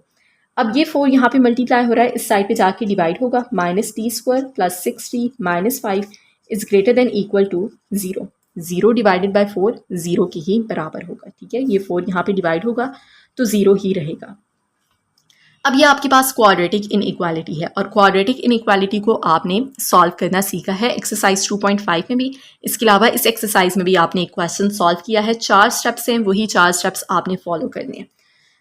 अब ये 4 यहाँ पे मल्टीप्लाई हो रहा है, इस साइड पे जाके डिवाइड होगा, -t² plus 60 minus 5 is greater than equal to 0। 0 divided by 4 0 के ही बराबर होगा, ठीक है। ये 4 यहाँ पे डिवाइड होगा तो 0 ही रहेगा। अब ये आपके पास क्वाड्रेटिक इनइक्वालिटी है और क्वाड्रेटिक इनइक्वालिटी को आपने सॉल्व करना सीखा है एक्सरसाइज 2.5 में भी। इसके अलावा इस एक्सरसाइज में भी आपने एक क्वेश्चन सॉल्व किया है, 4 स्टेप्स हैं, वही 4 स्टेप्स आपने फॉलो करने हैं।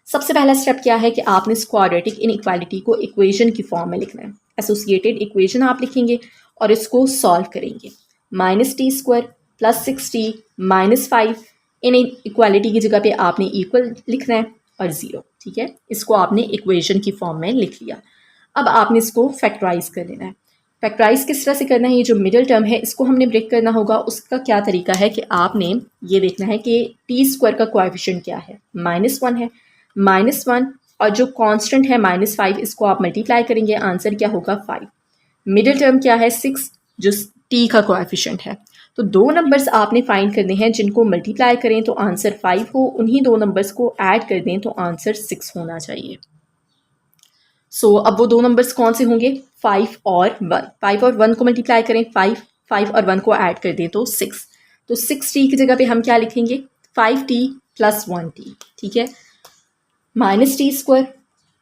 सबसे पहला स्टेप क्या है कि आपने इस क्वाड्रेटिक इनइक्वालिटी को इक्वेशन की फॉर्म में लिखना है। एसोसिएटेड इक्वेशन आप लिखेंगे और इसको सॉल्व करेंगे। -t² प्लस 60 माइनस 5 इन इक्वालिटी की जगह पे आपने इक्वल लिखना है और 0, ठीक है। इसको आपने इक्वेशन की फॉर्म में लिख लिया। अब आपने इसको फैक्टराइज कर लेना है। फैक्टराइज किस तरह से करना है, ये जो मिडिल टर्म है इसको हमने ब्रेक करना होगा। उसका क्या तरीका है कि आपने ये देखना है कि t² का कोएफिशिएंट क्या है, -1 है, -1 और जो कांस्टेंट है -5, इसको आप मल्टीप्लाई करेंगे, आंसर क्या होगा 5। मिडिल टर्म क्या है 6, जो t का कोएफिशिएंट है। तो 2 नंबर्स आपने फाइंड करने हैं जिनको मल्टीप्लाई करें तो आंसर 5 हो, उन्हीं 2 नंबर्स को ऐड कर दें तो आंसर 6 होना चाहिए। सो अब वो 2 नंबर्स कौन से होंगे, 5 और 1। 5 और 1 को मल्टीप्लाई करें, 5 और 1 को ऐड कर दें तो 6। तो 6t की जगह पे हम क्या लिखेंगे, 5t प्लस 1t, ठीक है। -t²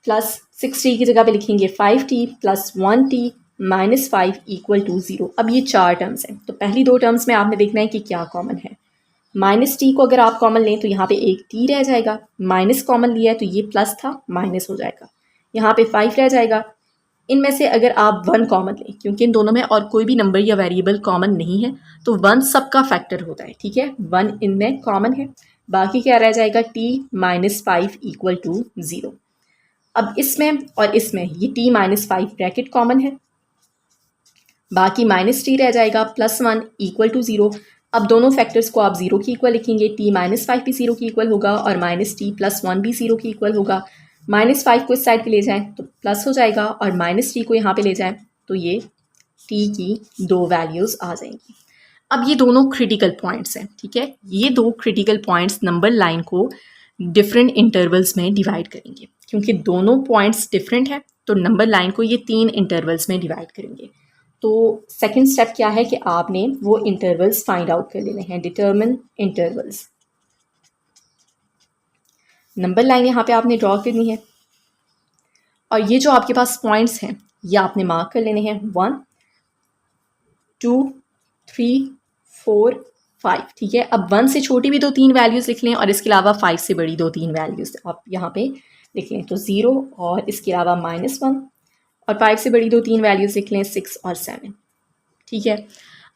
प्लस 6t की जगह पे लिखेंगे 5t plus 1t minus 5 equal to 0। अब ये 4 टर्म्स हैं, तो पहली 2 टर्म्स में आपने देखना है कि क्या कॉमन है। -t को अगर आप कॉमन लें तो यहाँ पे एक t रह जाएगा, माइनस कॉमन लिया है तो ये प्लस था, माइनस हो जाएगा, यहाँ पे 5 रह जाएगा। इनमें से अगर आप 1 कॉमन लें, क्योंकि इन दोनों में और कोई भी नंबर या वेरिएबल कॉमन नहीं है, तो 1 सबका फैक्टर होता है, ठीक है। 1 इनमें कॉमन है, बाकी क्या रह जाएगा, t माइनस 5 इक्वल टू 0। अब इसमें और इसमें ये t माइनस 5 ब्रैकेट कॉमन है, बाकी -t रह जाएगा, +1 इक्वल टू 0। अब दोनों फैक्टर्स को आप 0 की इक्वल लिखेंगे, t माइनस 5 भी 0 की इक्वल होगा और -t प्लस 1 भी 0 की इक्वल होगा। -5 को इस साइड पे ले जाएं तो प्लस हो जाएगा और -t को यहाँ पे ले जाएं तो ये t की 2 वैल्यूज़ आ जाएंगी। अब ये दोनों क्रिटिकल पॉइंट्स हैं, ठीक है। ये 2 क्रिटिकल पॉइंट्स नंबर लाइन को डिफरेंट इंटरवल्स में डिवाइड करेंगे। क्योंकि दोनों पॉइंट्स डिफरेंट हैं तो नंबर लाइन को ये 3 इंटरवल्स में डिवाइड करेंगे। तो सेकंड स्टेप क्या है कि आपने वो इंटरवल्स फाइंड आउट कर लेने हैं, डिटरमिन इंटरवल्स। नंबर लाइन यहाँ पे आपने ड्रॉ करनी है और ये जो आपके पास पॉइंट्स हैं ये आपने मार्क कर लेने हैं, 1 2 3 4 5, ठीक है। अब 1 से छोटी भी 2-3 वैल्यूज़ लिख लें और इसके अलावा 5 से बड़ी 2-3 वैल्यूज़ आप यहाँ पे लिख लें, तो 0 और इसके अलावा -1 और 5 से बड़ी 2-3 वैल्यूज़ लिख लें, 6 और 7, ठीक है।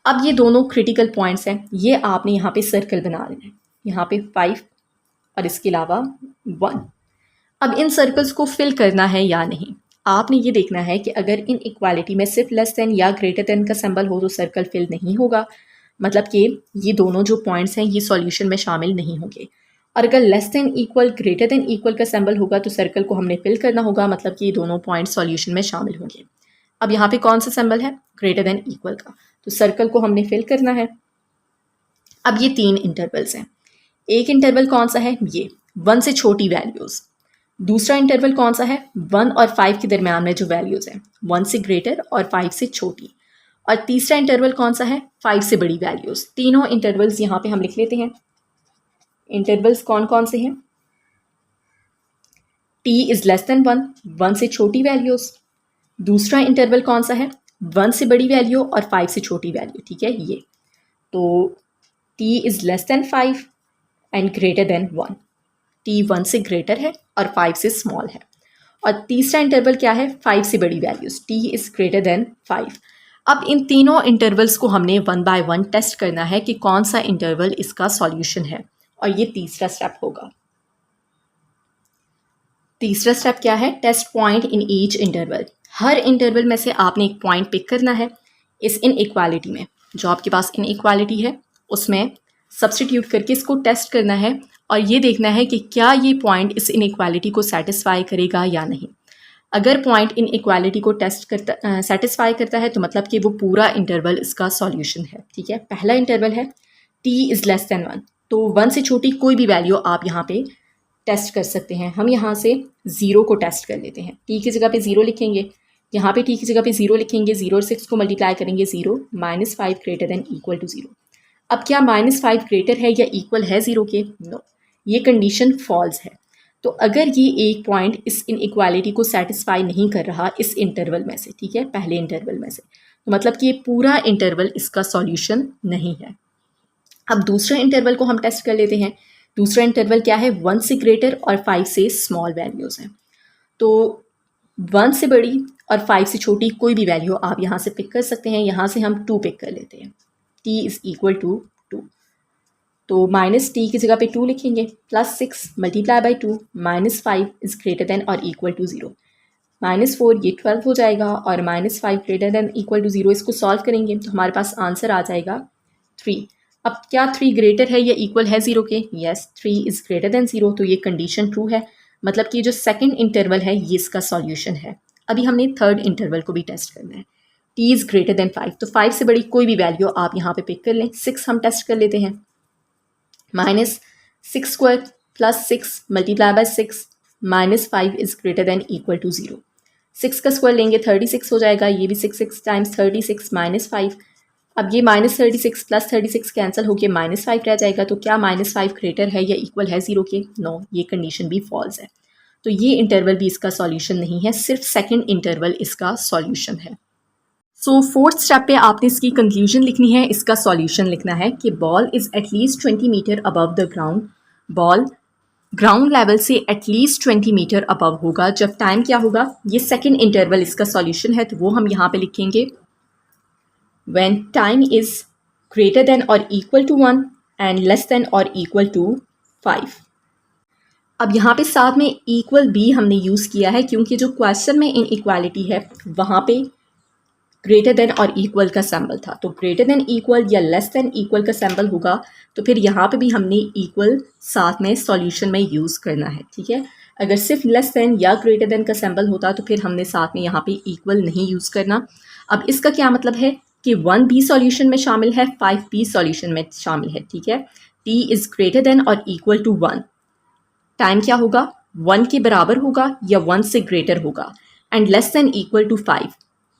अब ये दोनों क्रिटिकल पॉइंट्स हैं, ये आपने यहाँ पे सर्कल बना लेना है, यहाँ पे 5 और इसके अलावा 1। अब इन सर्कल्स को फिल करना है या नहीं, आपने ये देखना है कि अगर इन इक्वालिटी में सिर्फ लेस देन या ग्रेटर देन का सिंबल हो तो सर्कल फिल नहीं होगा, मतलब कि ये दोनों जो पॉइंट्स हैं ये सॉल्यूशन में शामिल नहीं होंगे। और अगर less than equal greater than equal का सिंबल होगा तो सर्कल को हमने फिल करना होगा, मतलब कि ये दोनों पॉइंट्स सॉल्यूशन में शामिल होंगे। अब यहाँ पे कौन सा सिंबल है, ग्रेटर देन इक्वल का, तो सर्कल को हमने फिल करना है। अब ये 3 इंटरवल्स हैं, एक इंटरवल कौन सा है, ये 1 से छोटी वैल्यूज़। दूसरा इंटरवल कौन सा है, 1 और 5 के दरम्यान में जो वैल्यूज़ हैं, 1 से ग्रेटर और 5 से छोटी। और तीसरा इंटरवल कौन सा है, 5 से बड़ी वैल्यूज़। तीनों इंटरवल्स यहाँ पे हम लिख लेते हैं। इंटरवल्स कौन कौन से हैं, t इज़ लेस देन 1, 1 से छोटी वैल्यूज़। दूसरा इंटरवल कौन सा है, 1 से बड़ी वैल्यू और 5 से छोटी वैल्यू, ठीक है। ये तो t is less than 5 and greater than 1, t 1 से ग्रेटर है और 5 से स्मॉल है। और तीसरा इंटरवल क्या है, 5 से बड़ी values, t is greater then 5। अब इन तीनों इंटरवल्स को हमने 1 बाय 1 टेस्ट करना है कि कौन सा इंटरवल इसका सॉल्यूशन है, और ये तीसरा स्टेप होगा। तीसरा स्टेप क्या है, test point in each interval. हर इंटरवल में से आपने एक पॉइंट पिक करना है इस इनइक्वालिटी में, जो आपके पास इनइक्वालिटी है उसमें सब्सटीट्यूट करके इसको टेस्ट करना है और ये देखना है कि क्या ये पॉइंट इस इनइक्वालिटी को सेटिस्फाई करेगा या नहीं। अगर पॉइंट इनइक्वालिटी को सेटिस्फाई करता है तो मतलब कि वो पूरा इंटरवल इसका सॉल्यूशन है। ठीक है, पहला इंटरवल है t इज़ लेस दैन 1, तो 1 से छोटी कोई भी वैल्यू आप यहाँ पे टेस्ट कर सकते हैं। हम यहाँ से 0 को टेस्ट कर लेते हैं, t की जगह पे 0 लिखेंगे, यहाँ पे t की जगह पे 0 लिखेंगे, 0 और 6 को मल्टीप्लाई करेंगे, 0 -5 ग्रेटर देन इक्वल टू 0। अब क्या -5 ग्रेटर है या इक्वल है 0 के? नो, ये कंडीशन फॉल्स है। तो अगर ये एक पॉइंट इस इनइक्वालिटी को सेटिस्फाई नहीं कर रहा इस इंटरवल में से, ठीक है, पहले इंटरवल में से, तो मतलब कि ये पूरा इंटरवल इसका सॉल्यूशन नहीं है। अब दूसरे इंटरवल को हम टेस्ट कर लेते हैं। दूसरा इंटरवल क्या है, 1 से ग्रेटर और 5 से स्मॉल वैल्यूज़ हैं। तो 1 से बड़ी और 5 से छोटी कोई भी वैल्यू आप यहाँ से पिक कर सकते हैं। यहाँ से हम 2 पिक कर लेते हैं, t इज़ इक्वल टू 2, तो -t की जगह पे 2 लिखेंगे, +6 multiply by 2, -5 is greater then और इक्वल टू 0, -4 ये 12 हो जाएगा और -5 ग्रेटर देन इक्वल टू 0। इसको सॉल्व करेंगे तो हमारे पास आंसर आ जाएगा 3। अब क्या 3 ग्रेटर है या इक्वल है 0 के? यस, 3 इज़ ग्रेटर देन 0, तो ये कंडीशन ट्रू है। मतलब कि जो सेकंड इंटरवल है ये इसका सॉल्यूशन है। अभी हमने थर्ड इंटरवल को भी टेस्ट करना है। t इज़ ग्रेटर देन 5, तो 5 से बड़ी कोई भी वैल्यू आप यहाँ पे पिक कर लें। 6 हम टेस्ट कर लेते हैं, -6 square +6 multiply by 6, -5 is greater than equal to 0। 6 का स्क्वायर लेंगे 36 हो जाएगा, ये भी 6 टाइम्स 36 -5। अब ये -36 + 36 कैंसिल होकर -5 रह जाएगा। तो क्या -5 ग्रेटर है या इक्वल है 0 के? नो, ये कंडीशन भी फॉल्स है। तो ये इंटरवल भी इसका सॉल्यूशन नहीं है, सिर्फ सेकंड इंटरवल इसका सॉल्यूशन है। सो फोर्थ स्टेप पे आपने इसकी कंक्लूजन लिखनी है, इसका सॉल्यूशन लिखना है कि ball is at least 20 metre above the ground. Ball ground level से एटलीस्ट 20 मीटर अबव होगा जब टाइम क्या होगा, ये सेकंड इंटरवल इसका सॉल्यूशन है, तो वो हम यहाँ पे लिखेंगे when time is greater than or equal to 1 and less than or equal to 5। अब यहाँ पे साथ में इक्वल भी हमने यूज़ किया है क्योंकि जो क्वेश्चन में इनइक्वालिटी है वहाँ पे ग्रेटर देन और इक्वल का सिंबल था, तो ग्रेटर देन इक्वल या लेस देन इक्वल का सिंबल होगा तो फिर यहाँ पे भी हमने इक्वल साथ में सॉल्यूशन में यूज़ करना है। ठीक है, अगर सिर्फ लेस देन या ग्रेटर देन का सिंबल होता तो फिर हमने साथ में यहाँ पे इक्वल नहीं यूज़ करना। अब इसका क्या मतलब है कि 1 भी सॉल्यूशन में शामिल है, 5 भी सॉल्यूशन में शामिल है। ठीक है, t इज़ ग्रेटर देन और इक्वल टू 1, टाइम क्या होगा, 1 के बराबर होगा या 1 से ग्रेटर होगा, and less than equal to 5,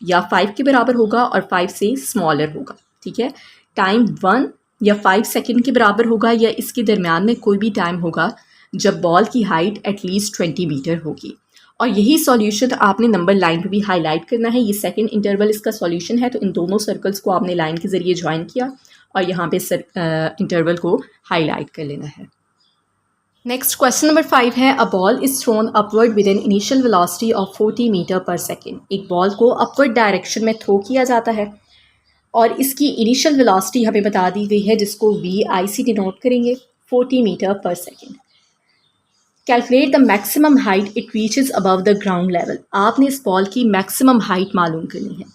या 5 के बराबर होगा और 5 से स्मॉलर होगा। ठीक है, टाइम 1 या 5 सेकेंड के बराबर होगा या इसके दरमियान में कोई भी टाइम होगा जब बॉल की हाइट एटलीस्ट 20 मीटर होगी। और यही सॉल्यूशन आपने नंबर लाइन पे भी हाईलाइट करना है। ये सेकंड इंटरवल इसका सॉल्यूशन है, तो इन दोनों सर्कल्स को आपने लाइन के ज़रिए ज्वाइन किया और यहाँ पे इंटरवल को हाईलाइट कर लेना है। नेक्स्ट क्वेश्चन नंबर 5 है, a ball is thrown upward with an initial velocity of 40 metre per second. एक बॉल को अपवर्ड डायरेक्शन में थ्रो किया जाता है और इसकी इनिशियल वेलोसिटी हमें बता दी गई है जिसको VI से डिनोट करेंगे, 40 metre per second. Calculate the maximum height it reaches above the ground level. आपने इस बॉल की मैक्सिमम हाइट मालूम करनी है।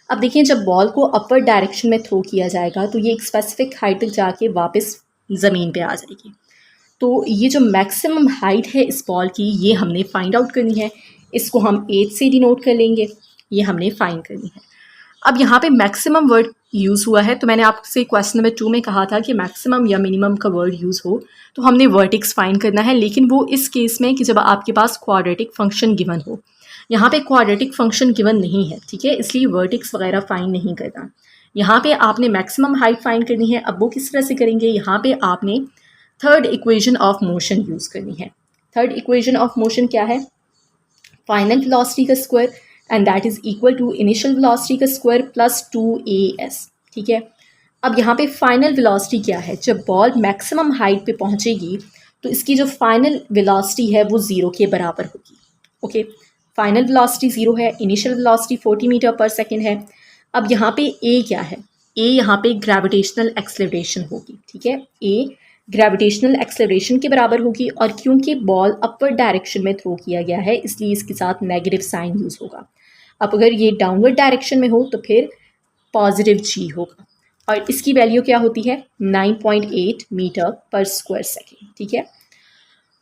अब देखिए, जब बॉल को अपवर्ड डायरेक्शन में थ्रो किया जाएगा तो ये एक स्पेसिफिक हाइट तक जाके वापस ज़मीन पे आ जाएगी। तो ये जो मैक्सिमम हाइट है इस बॉल की, ये हमने फाइंड आउट करनी है। इसको हम 8 से डिनोट कर लेंगे, ये हमने फाइंड करनी है। अब यहाँ पे मैक्सिमम वर्ड यूज़ हुआ है, तो मैंने आपसे क्वेश्चन नंबर 2 में कहा था कि मैक्सिमम या मिनिमम का वर्ड यूज़ हो तो हमने वर्टेक्स फाइंड करना है, लेकिन वो इस केस में कि जब आपके पास क्वाड्रेटिक फंक्शन गिवन हो। यहाँ पे क्वाड्रेटिक फंक्शन गिवन नहीं है, ठीक है, इसलिए वर्टेक्स वगैरह फाइंड नहीं करना। यहाँ पे आपने मैक्सिमम हाइट फाइंड करनी है। अब वो किस तरह से करेंगे, यहाँ पे आपने third equation of motion use करनी है। थर्ड इक्वेशन ऑफ मोशन क्या है, फाइनल वेलोसिटी का square and that is equal to initial velocity का स्क्वायर प्लस 2as। ठीक है, अब यहाँ पे फाइनल वेलोसिटी क्या है, जब बॉल मैक्सिमम हाइट पे पहुँचेगी तो इसकी जो फाइनल वेलोसिटी है वो 0 के बराबर होगी। ओके, फाइनल वेलोसिटी 0 है, initial velocity 40 metre per second है। अब यहाँ पे a क्या है, a यहाँ पे ग्रेविटेशनल एक्सेलरेशन होगी। ठीक है, a ग्रेविटेशनल एक्सेलरेशन के बराबर होगी, और क्योंकि बॉल अपवर्ड डायरेक्शन में थ्रो किया गया है इसलिए इसके साथ नेगेटिव साइन यूज़ होगा। अब अगर ये डाउनवर्ड डायरेक्शन में हो तो फिर पॉजिटिव जी होगा, और इसकी वैल्यू क्या होती है 9.8 मीटर पर स्क्वायर सेकेंड। ठीक है,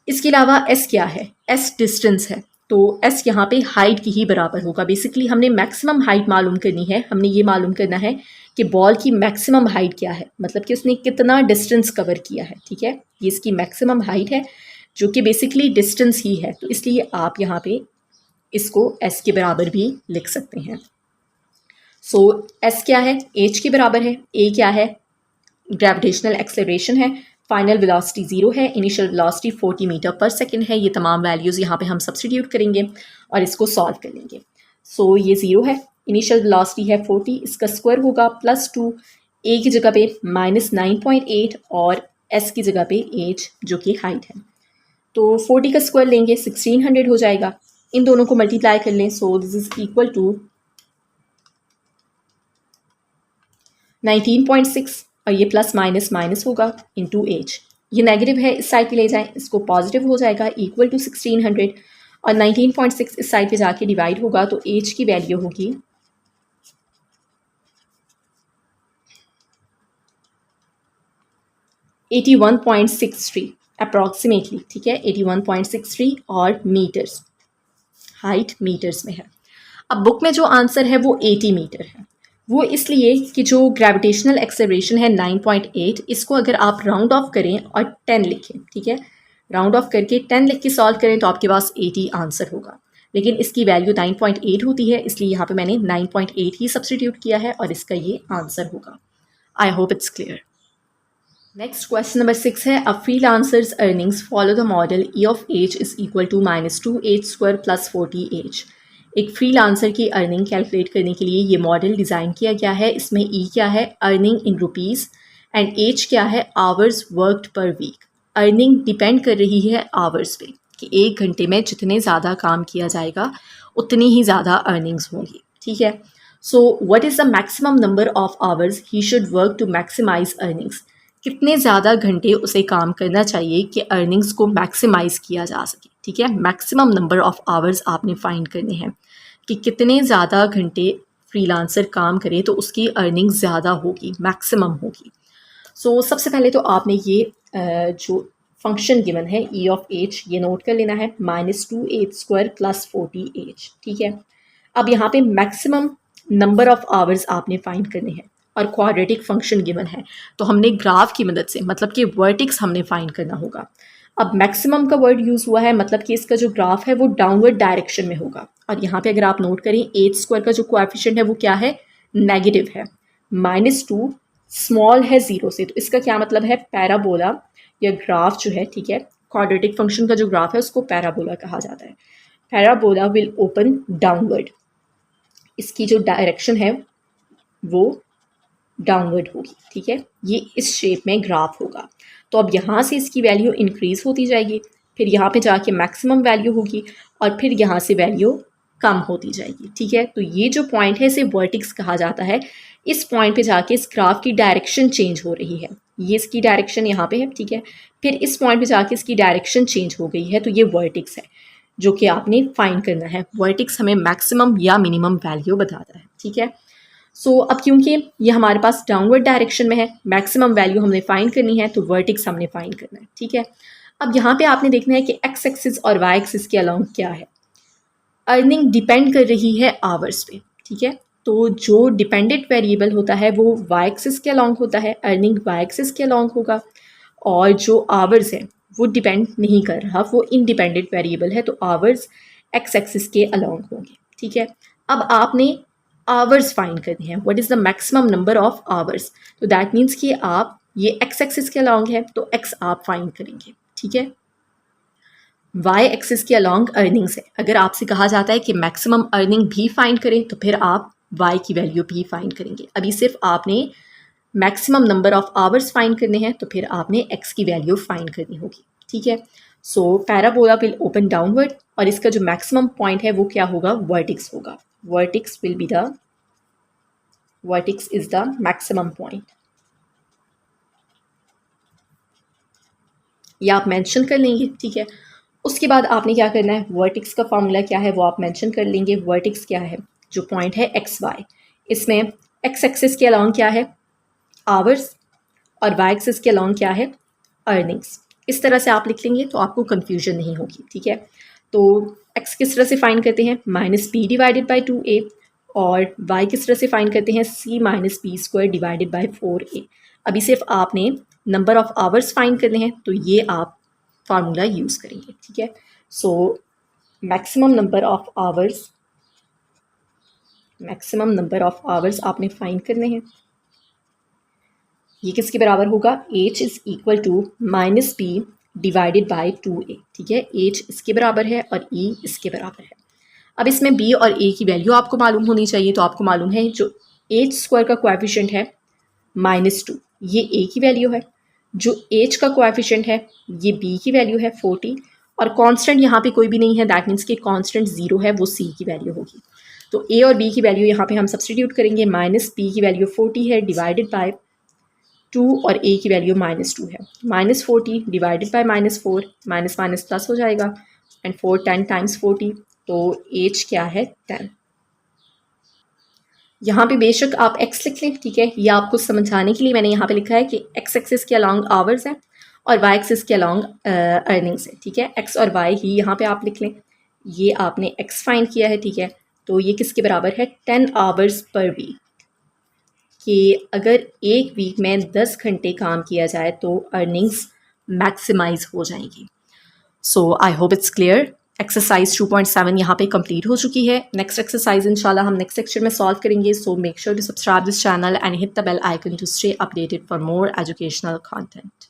इसके अलावा एस क्या है, एस डिस्टेंस है, तो एस यहाँ पे हाइट की ही बराबर होगा। बेसिकली हमने मैक्सिमम हाइट मालूम करनी है, हमने ये मालूम करना है कि बॉल की मैक्सिमम हाइट क्या है, मतलब कि उसने कितना डिस्टेंस कवर किया है। ठीक है, ये इसकी मैक्सिमम हाइट है जो कि बेसिकली डिस्टेंस ही है, तो इसलिए आप यहाँ पे इसको एस के बराबर भी लिख सकते हैं। सो एस क्या है, एच के बराबर है, ए क्या है, ग्रेविटेशनल एक्सेलरेशन है, फाइनल वेलोसिटी 0 है, इनिशियल वेलोसिटी 40 मीटर पर सेकंड है। ये तमाम वैल्यूज़ यहाँ पे हम सब्सटीट्यूट करेंगे और इसको सॉल्व कर लेंगे। सो ये 0 है, इनिशियल वेलोसिटी है 40, इसका स्क्वायर होगा +2, ए की जगह पे -9.8 और एस की जगह पे एच जो कि हाइट है। तो 40 का स्क्वायर लेंगे 1600 हो जाएगा, इन दोनों को मल्टीप्लाई कर लें। So this is equal to 19.6, और ये प्लस माइनस माइनस होगा इंटू एच, ये नेगेटिव है इस साइड पे ले जाएं, इसको पॉजिटिव हो जाएगा इक्वल टू 1600, और 19.6 इस साइड पे जाके डिवाइड होगा तो एच की वैल्यू होगी 81.63 अप्रॉक्सीमेटली। ठीक है, 81.63 और मीटर्स, हाइट मीटर्स में है। अब बुक में जो आंसर है वो 80 मीटर है, वो इसलिए कि जो ग्रेविटेशनल एक्सेलरेशन है 9.8, इसको अगर आप राउंड ऑफ करें और 10 लिखें, ठीक है, राउंड ऑफ करके 10 लिख के सॉल्व करें तो आपके पास 80 आंसर होगा, लेकिन इसकी वैल्यू 9.8 होती है, इसलिए यहाँ पे मैंने 9.8 ही सब्सटीट्यूट किया है और इसका ये आंसर होगा। I hope it's clear. Next question number 6 है, a freelancer's earnings follow the model E of H is equal to -2h² + 40h। एक फ्रीलांसर की अर्निंग कैलकुलेट करने के लिए ये मॉडल डिज़ाइन किया गया है। इसमें ई क्या है, earning in rupees, and H क्या है, hours worked per week. Earning depend कर रही है आवर्स पे, कि एक घंटे में जितने ज़्यादा काम किया जाएगा उतनी ही ज़्यादा अर्निंग्स होंगी। ठीक है, so what is the maximum number of hours he should work to maximise earnings. कितने ज़्यादा घंटे उसे काम करना चाहिए कि अर्निंग्स को मैक्सिमाइज़ किया जा सके। ठीक है, मैक्सिमम नंबर ऑफ आवर्स आपने फाइंड करने हैं कि कितने ज़्यादा घंटे फ्रीलांसर काम करे तो उसकी अर्निंग ज़्यादा होगी, मैक्सिमम होगी। सो सबसे पहले तो आपने ये जो फंक्शन गिवन है ई ऑफ एच, ये नोट कर लेना है, -2h² + 40h। ठीक है, अब यहाँ पे मैक्सिमम नंबर ऑफ आवर्स आपने फाइंड करने हैं और क्वाड्रेटिक फंक्शन गिवन है, तो हमने ग्राफ की मदद से, मतलब कि वर्टिक्स हमने फाइंड करना होगा। अब मैक्सिमम का वर्ड यूज़ हुआ है, मतलब कि इसका जो ग्राफ है वो डाउनवर्ड डायरेक्शन में होगा, और यहाँ पे अगर आप नोट करें h² का जो कोएफिशिएंट है वो क्या है, नेगेटिव है, -2 स्मॉल है 0 से, तो इसका क्या मतलब है, पैराबोला या ग्राफ जो है, ठीक है, क्वाड्रेटिक फंक्शन का जो ग्राफ है उसको पैराबोला कहा जाता है। पैराबोला विल ओपन डाउनवर्ड, इसकी जो डायरेक्शन है वो डाउनवर्ड होगी। ठीक है, ये इस शेप में ग्राफ होगा, तो अब यहाँ से इसकी वैल्यू इंक्रीज़ होती जाएगी, फिर यहाँ पे जाके मैक्सिमम वैल्यू होगी, और फिर यहाँ से वैल्यू कम होती जाएगी। ठीक है, तो ये जो पॉइंट है इसे वर्टिक्स कहा जाता है। इस पॉइंट पे जाके इस ग्राफ की डायरेक्शन चेंज हो रही है, ये इसकी डायरेक्शन यहाँ पे है। ठीक है, फिर इस पॉइंट पे जाके इसकी डायरेक्शन चेंज हो गई है, तो ये वर्टिक्स है जो कि आपने फाइंड करना है। वर्टिक्स हमें मैक्सिमम या मिनिमम वैल्यू बताता है। ठीक है, सो अब क्योंकि ये हमारे पास डाउनवर्ड डायरेक्शन में है, मैक्सिमम वैल्यू हमने फाइंड करनी है, तो वर्टिक्स हमने फाइंड करना है। ठीक है, अब यहाँ पे आपने देखना है कि एक्स एक्सिस और वाई एक्सिस के अलोंग क्या है। अर्निंग डिपेंड कर रही है आवर्स पे। ठीक है, तो जो डिपेंडेंट वेरिएबल होता है वो वाई एक्सिस के अलोंग होता है, अर्निंग वाई एक्सिस के अलोंग होगा, और जो आवर्स है वो डिपेंड नहीं कर रहा, वो इंडिपेंडेंट वेरिएबल है, तो आवर्स एक्स एक्सिस के अलोंग होंगे। ठीक है, अब आपने आवर्स फाइंड करनी है, what is the maximum number of hours, तो दैट मीन्स कि आप ये एक्स एक्सिस के अलोंग है तो एक्स आप फाइंड करेंगे। ठीक है, वाई एक्सिस के अलोंग अर्निंग्स है, अगर आपसे कहा जाता है कि मैक्सिमम अर्निंग भी फाइंड करें तो फिर आप वाई की वैल्यू भी फाइंड करेंगे। अभी सिर्फ आपने maximum number of hours find करने हैं, तो फिर आपने एक्स की वैल्यू फाइंड करनी होगी। ठीक है, so parabola will open downward, और इसका जो मैक्सिमम पॉइंट है वो क्या होगा, वर्टिक्स होगा। Vertices will be the, vertices is the maximum point. या आप मेंशन कर लेंगे, ठीक है। उसके बाद आपने क्या करना है, वर्टेक्स का फार्मूला क्या है वो आप मेंशन कर लेंगे। वर्टेक्स क्या है, जो पॉइंट है एक्स वाई, इसमें एक्स एक्सिस के अलॉन्ग क्या है, आवर्स, और वाई एक्सिस के अलॉन्ग क्या है, अर्निंग्स। इस तरह से आप लिख लेंगे तो आपको कन्फ्यूजन नहीं होगी, ठीक है। तो एक्स किस तरह से फाइंड करते हैं, -p डिवाइडेड बाई 2a, और वाई किस तरह से फाइंड करते हैं, c - p square divided by 4a। अभी सिर्फ आपने नंबर ऑफ आवर्स फाइंड करने हैं, तो ये आप फार्मूला यूज़ करेंगे, ठीक है। So maximum number of hours आपने फाइंड करने हैं। ये किसके बराबर होगा, h is equal to -p divided by 2a, ठीक है। h इसके बराबर है और e इसके बराबर है। अब इसमें b और a की वैल्यू आपको मालूम होनी चाहिए। तो आपको मालूम है जो h स्क्वायर का कोएफिशिएंट है -2, ये a की वैल्यू है। जो h का कोएफिशिएंट है ये b की वैल्यू है 40, और कांस्टेंट यहाँ पे कोई भी नहीं है, दैट मीन्स कि कांस्टेंट 0 है, वो c की वैल्यू होगी। तो a और b की वैल्यू यहाँ पे हम सब्सटीट्यूट करेंगे। -p की वैल्यू 40 है डिवाइडेड बाय 2, और a की वैल्यू -2 है। -40 divided by -4, minus minus plus हो जाएगा, एंड 4 10 टाइम्स 40, तो h क्या है 10। यहाँ पे बेशक आप x लिख लें, ठीक है। ये आपको समझाने के लिए मैंने यहाँ पे लिखा है कि x एक्सिस के अलॉन्ग आवर्स है और y एक्सिस के अलॉन्ग अर्निंग्स है, ठीक है। x और y ही यहाँ पे आप लिख लें। ये आपने x फाइंड किया है, ठीक है। तो ये किसके बराबर है, 10 आवर्स पर वीक, कि अगर एक वीक में 10 घंटे काम किया जाए तो अर्निंग्स मैक्सिमाइज हो जाएंगी। So I hope it's clear. Exercise 2.7 यहाँ पे कंप्लीट हो चुकी है। नेक्स्ट एक्सरसाइज इंशाल्लाह हम नेक्स्ट सेक्शन में सॉल्व करेंगे। So make sure to subscribe this channel and hit the bell icon to stay updated for more educational content.